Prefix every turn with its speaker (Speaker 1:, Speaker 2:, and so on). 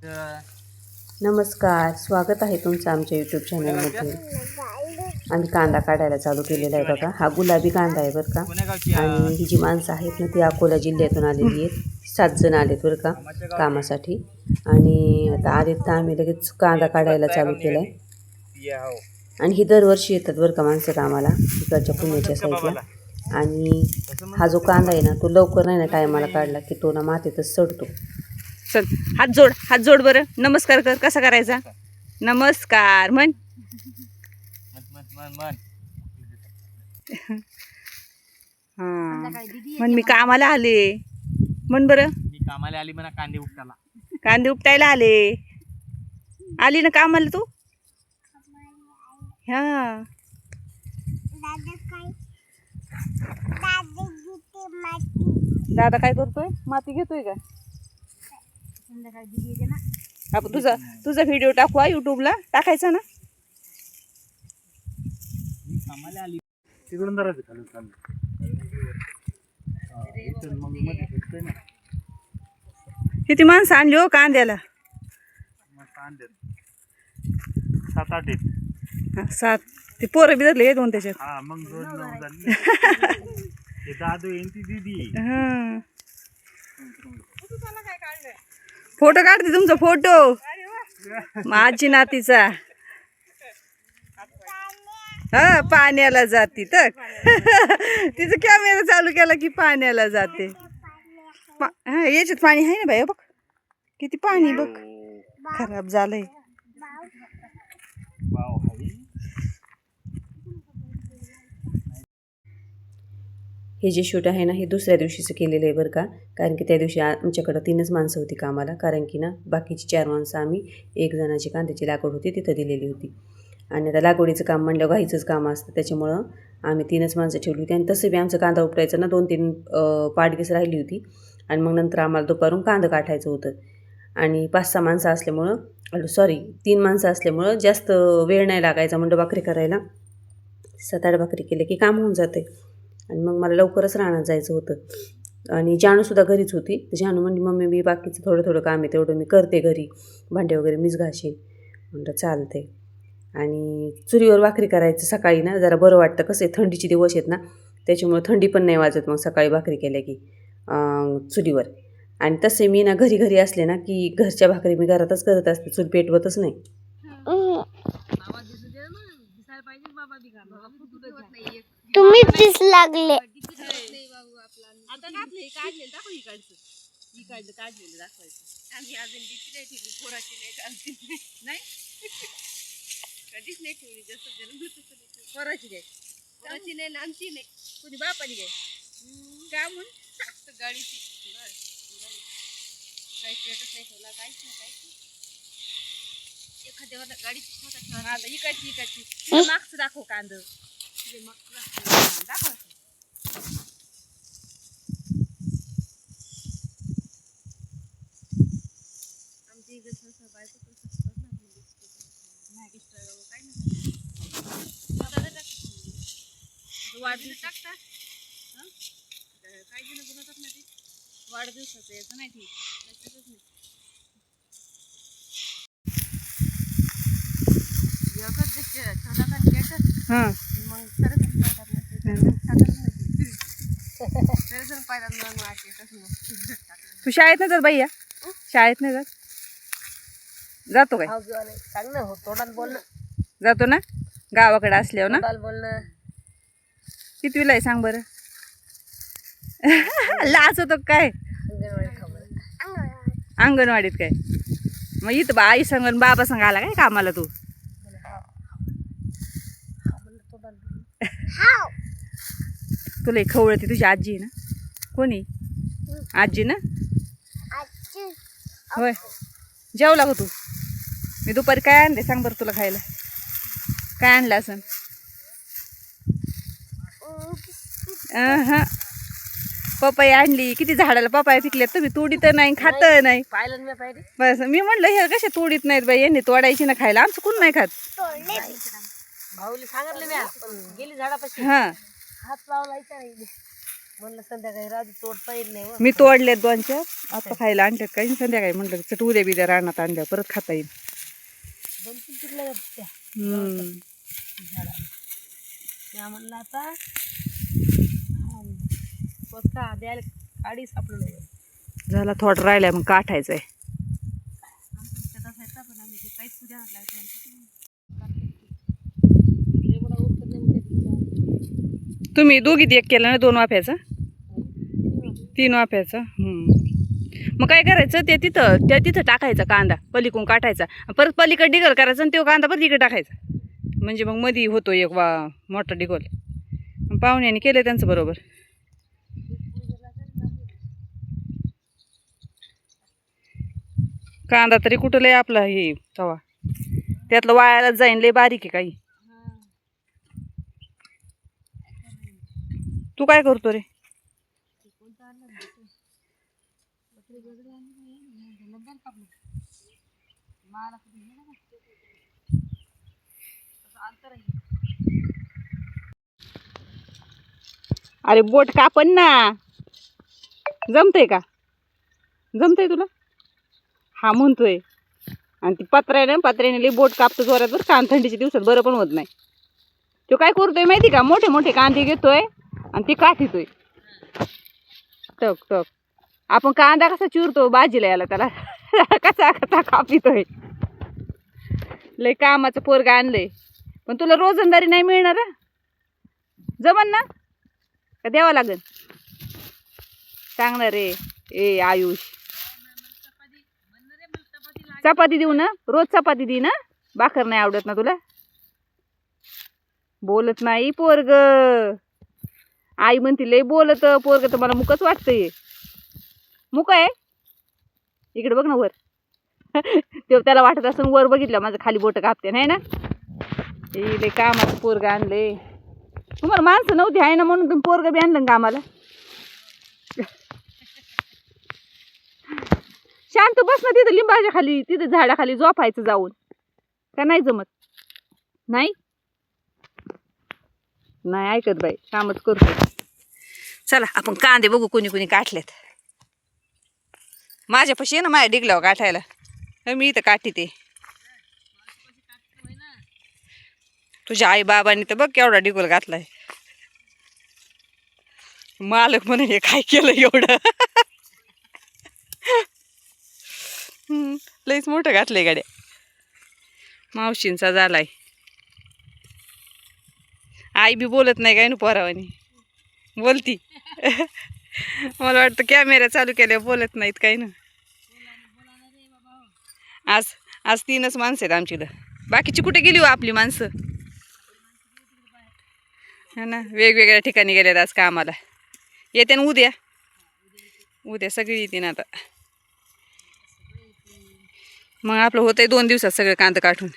Speaker 1: नमस्कार, स्वागत आहे तुमचं आमच्या यूट्यूब चॅनलमध्ये. आम्ही कांदा काढायला चालू केलेला आहे बघा. हा गुलाबी कांदा आहे बरं का. आणि ही जी माणसं आहेत ना ती अकोला जिल्ह्यातून आलेली आहेत. 7 जण आलेत बरं का कामासाठी. आणि आता आलेत तर आम्ही लगेच कांदा काढायला चालू केला आहे. आणि ही दरवर्षी येतात बरं का माणसं कामाला इकडच्या पुण्याच्या साईडला. आणि हा जो कांदा आहे ना तो लवकर नाही ना टायमाला काढला की तो ना मातीतच सडतो.
Speaker 2: चल हात जोड बरं. नमस्कार कर. कसा करायचा नमस्कार म्हण. म्हण मी कामाला आले म्हण बरं.
Speaker 3: मी कामाला आली म्हणा.
Speaker 2: कांदे उपटायला आली ना कामाला तू. हा दादा काय करतोय? माती घेतोय का? आपण तुझा व्हिडिओ टाकू युट्यूबला टाकायचा ना. किती माणसं आणली हो कांद्याला?
Speaker 3: 7-8
Speaker 2: हा, 7. ते पोरं बिधरले हे 2 त्याच्यात.
Speaker 3: हा मग 2-9 झाली. ते दादू यांची दीदी.
Speaker 2: हा फोटो काढते तुमचा फोटो माझी नातीचा. हा पाण्याला जाती तर तिचं कॅमेरा चालू केला की पाण्याला जाते. हा याच्यात पाणी आहे ना बाई. बघ किती पाणी बघ. खराब झालंय.
Speaker 1: हे जे शूट आहे ना हे दुसऱ्या दिवशीचं केलेलं आहे बरं का. कारण की त्या दिवशी आमच्याकडं 3च माणसं होती कामाला. कारण की ना बाकीची 4 माणसं आम्ही 1 जणाची कांद्याची लागवड होती तिथं दिलेली होती. आणि आता लागवडीचं काम म्हणलं घाईचंच काम असतं त्याच्यामुळं आम्ही 3च माणसं ठेवली होती. आणि तसं बी आमचं कांदा उपटायचं ना 2-3 पाडगीस राहिली होती. आणि मग नंतर आम्हाला दुपारून कांदा काढायचं होतं. आणि 5-6 माणसं असल्यामुळं 3 माणसं असल्यामुळं जास्त वेळ नाही लागायचा. म्हणलं भाकरी करायला 7-8 भाकरी केले की काम होऊन जाते. आणि मग मला लवकरच रानात जायचं होतं. आणि जानूसुद्धा घरीच होती. जानू म्हणली मम्मी मी बाकीचं थोडं काम आहे तेवढं मी करते घरी. भांडे वगैरे मीच घाशीन. म्हणलं चालते. आणि चुलीवर भाकरी करायचं सकाळी ना जरा बरं वाटतं. कसं आहे थंडीचे दिवस आहेत ना त्याच्यामुळं थंडी पण नाही वाजत मग सकाळी भाकरी केल्या की चुलीवर. आणि तसे मी ना घरी असले ना की घरच्या भाकरी मी घरातच करत असते. चूल पेटवतच नाही.
Speaker 4: तुम्ही दिस लागले.
Speaker 2: आता घातले काढले दाखव. इकडचं काढलेलं दाखवायचं. आम्ही अजून दिसली नाही ठेवली. पोराची नाही काढली नाही कधीच नाही ठेवली. जसं पोराची काय पोराची नाही आमची नाही. कुणी बापानी काय का म्हणून गाडीची काही पेटच नाही ठेवला. काहीच नाही. एखाद्यावर गाडीची ठेवा. आता इकडची मागचं दाखव. कांद दाखव. आमची इकडे बायको वाढदिवस टाकता. काही जण बनवतात ना ते वाढदिवसाचं याचं नाही ठीक. त्याच्यातच नाही मग तू शाळेत नाही जात बाई? शाळेत नाही जात? जातो काय? जातो ना गावाकडे असल्यावर ना. कितवीला आहे सांग बरं? लाच होतो काय? अंगणवाडीत काय? मग इथं आई संग बाबा संग आला काय कामाला तू? तुला एक खवळती तुझी आजी आहे ना. कोणी आजी ना? होय. जेवला का तू? मी दुपारी काय आणले सांग बरं तुला खायला? काय आणलं असं? हा पपई आणली. किती झाडाला पपाया पिकल्यात. तुम्ही तोडीत नाही खात नाही. बस मी म्हणलं हे कशा तोडीत नाहीत बाई. यांनी तोडायची ना खायला. आमचं कोण नाही खात.
Speaker 4: भाऊली सांगितलं मी गेली झाडापाशी
Speaker 2: हा
Speaker 4: हात लावला.
Speaker 2: म्हणलं संध्याकाळी राजू तोड पाहिजे नाही
Speaker 5: मी तोडलेत 2-4 आता खायला आणतात काही संध्याकाळी म्हणलं चट उद्या बिद्या रानात आणल्या परत खाता येईल.
Speaker 2: 2-3 पिकल्या त्या झाडाला त्या म्हणलं आता स्वतः द्यायला काडी सापडलं नाही.
Speaker 5: झाला थोडं राहिलाय मग काठायचंय.
Speaker 2: आमच्या शेतात आहे पण आम्ही ते काहीच सुद्धा लागलं
Speaker 5: तुम्ही दोघीत एक केलं ना 2 वाफ्याचा 3 वाफ्याचा. मग काय करायचं ते तिथं टाकायचा कांदा पलीकडून काटायचा परत पलीकडे डिगल करायचा आणि तो कांदा परत इकडे टाकायचा म्हणजे मग मधी होतो एक मोठा डिगोल. पाहुण्याने केलं त्यांचं बरोबर. कांदा तरी कुठं लय आपला हे तवा त्यातलं वाळायला जाईन लय बारीक आहे काही. तू काय करतो रे? अरे बोट कापन ना. जमतंय का? जमतंय तुला? हा म्हणतोय आणि ती पत्र्याने लई बोट कापतो जोरात बरं का. थंडीच्या दिवसात बरं पण होत नाही. तो काय करतोय माहिती का मोठे मोठे कांदे घेतोय आणि ती काठीतोय टक टक. आपण कांदा कसा चिरतो भाजीला याला त्याला कसा कसा कापितोय. लय कामाचं पोरग आणलंय पण तुला रोजंदारी नाही मिळणार. जमन ना का द्यावं लागेल? सांगणार रे ए आयुष. चपाती देऊ ना रोज चपाती दे ना. भाकर नाही आवडत ना तुला? बोलत नाही पोरग. आई म्हणती लय बोलत पोरग तर मला मुकच वाटतंय. मुक आहे इकडे बघ ना वर. ते त्याला वाटत असं वर बघितलं माझं खाली बोट कापते नाही ना. लय कामाचं पोरग आणले. तुम्हाला माणसं नव्हती आहे ना म्हणून तुम्ही पोरग बी आणलं कामाला. शांत बस ना तिथं लिंबाच्या खाली तिथं झाडाखाली झोपायचं जाऊन. का नाही जमत? नाही नाही ऐकत बाई कामच करतो. चला आपण कांदे बघू कोणी कोणी काढलेत. माझ्यापाशी आहे ना माझ्या डिगल्यावर काठायला. मी इथं काठी ते तुझ्या आई बाबांनी तर बघ केवढा डिगोल घातलाय. मालक म्हणे हे काय केलं एवढं. लईच मोठं घातलंय गाड्या. मावशींचा झालाय. आई बी बोलत नाही काय ना पोरावानी बोलती. मला वाटतं कॅमेरा चालू केल्यावर बोलत नाहीत काही ना. आज 3च माणसं आहेत आमच्याकडं. बाकीची कुठे गेली हो आपली माणसं? हा ना वेगवेगळ्या ठिकाणी गेल्यात आज कामाला. येते ना उद्या सगळी येते ना आता. मग आपलं होतंय 2 दिवसात सगळं कांदा काढून.